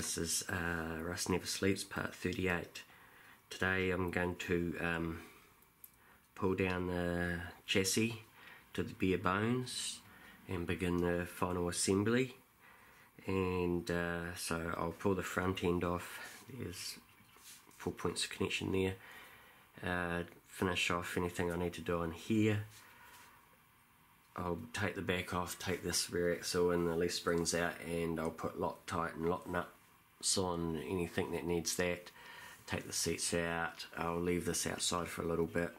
this is Rust Never Sleeps part 38. Today I'm going to pull down the chassis to the bare bones and begin the final assembly. And so I'll pull the front end off. There's 4 points of connection there. Finish off anything I need to do on here. I'll take the back off, take this rear axle and the leaf springs out, and I'll put Loctite and lock nuts on anything that needs that. Take the seats out. I'll leave this outside for a little bit,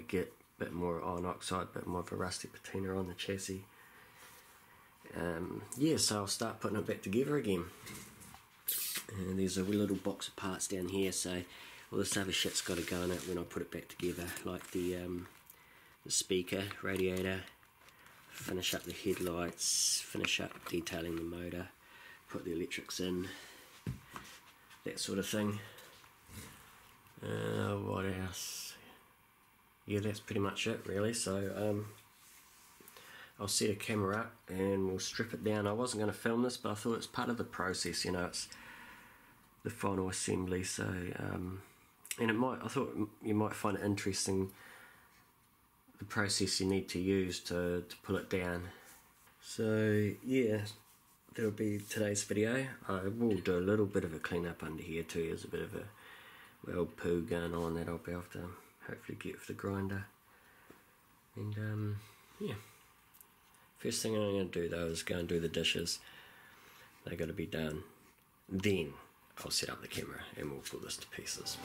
get a bit more iron oxide, a bit more of a rusty patina on the chassis. Yeah, so I'll start putting it back together again. And there's a wee little box of parts down here, so all this other shit's got to go in it when I put it back together, like the speaker, radiator, finish up the headlights, finish up detailing the motor, put the electrics in, that sort of thing. What else? Yeah, that's pretty much it really. So I'll set a camera up and we'll strip it down. I wasn't going to film this, but I thought it's part of the process, you know, it's the final assembly. So and I thought you might find it interesting, the process you need to use to pull it down. So yeah, that'll be today's video. I will do a little bit of a clean up under here too. There's a bit of a old poo going on that I'll be able to hopefully get with the grinder. And yeah, first thing I'm going to do though is go and do the dishes. They got to be done. Then I'll set up the camera and we'll put this to pieces.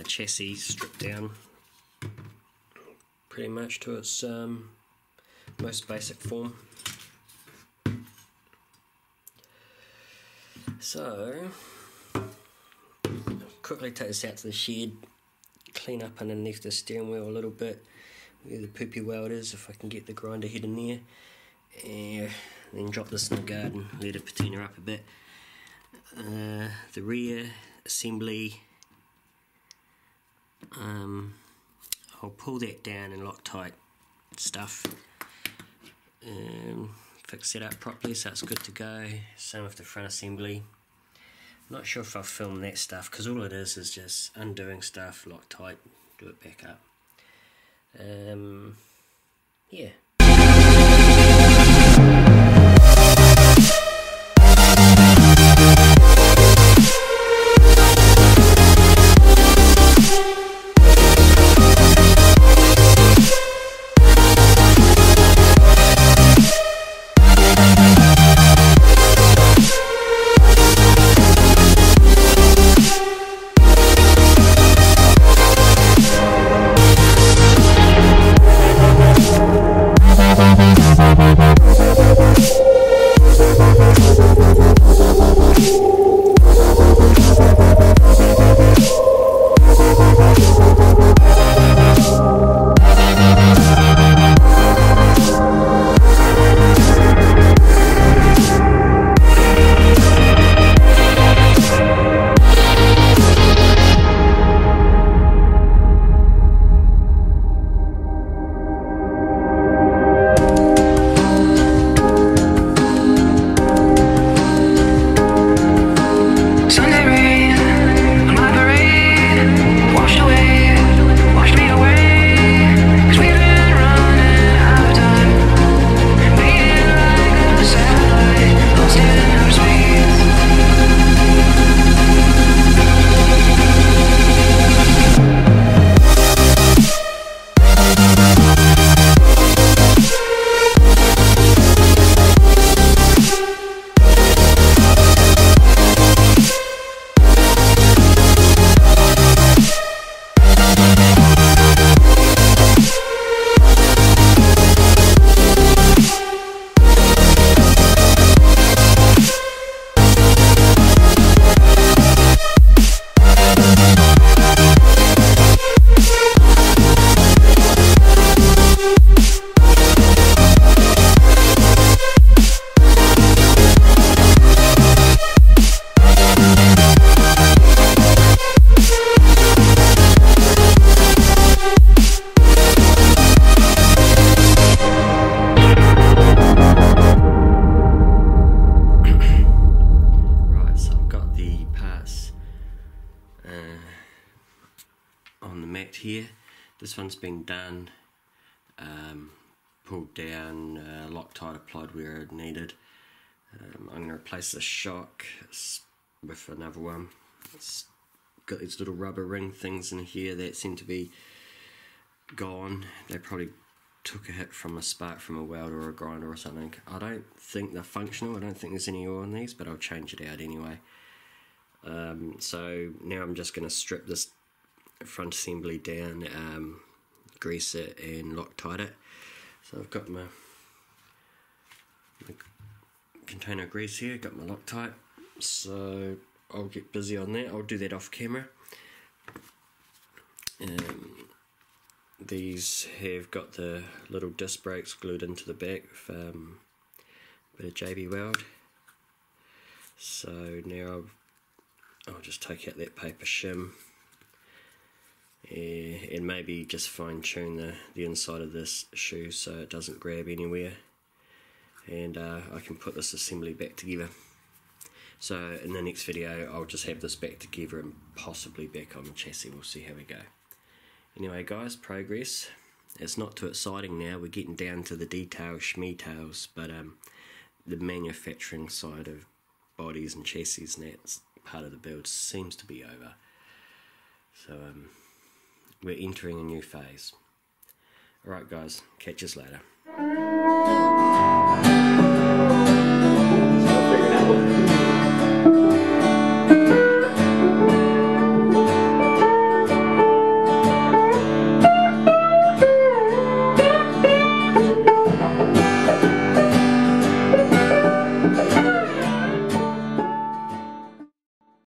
Chassis stripped down pretty much to its most basic form. So quickly take this out to the shed, clean up underneath the steering wheel a little bit where the poopy weld is, if I can get the grinder head in there, and then drop this in the garden, let it patina up a bit. The rear assembly, I'll pull that down in Loctite stuff, fix it up properly so it's good to go. Same with the front assembly. I'm not sure if I'll film that stuff because all it is just undoing stuff, Loctite, do it back up. Yeah. here. This one's been done, pulled down, Loctite applied where it needed. I'm going to replace the shock with another one. It's got these little rubber ring things in here that seem to be gone. They probably took a hit from a spark from a welder or a grinder or something. I don't think they're functional. I don't think there's any oil in these, but I'll change it out anyway. So now I'm just going to strip this front assembly down, grease it and Loctite it. So I've got my container of grease here, got my Loctite, so I'll get busy on that. I'll do that off camera. These have got the little disc brakes glued into the back with a bit of JB Weld. So now I'll just take out that paper shim and maybe just fine tune the inside of this shoe so it doesn't grab anywhere, and I can put this assembly back together. So in the next video I'll just have this back together and possibly back on the chassis. We'll see how we go. Anyway guys, progress. It's not too exciting now, we're getting down to the details, schmeetails, but the manufacturing side of bodies and chassis and that part of the build seems to be over. So we're entering a new phase. Alright guys, catch us later.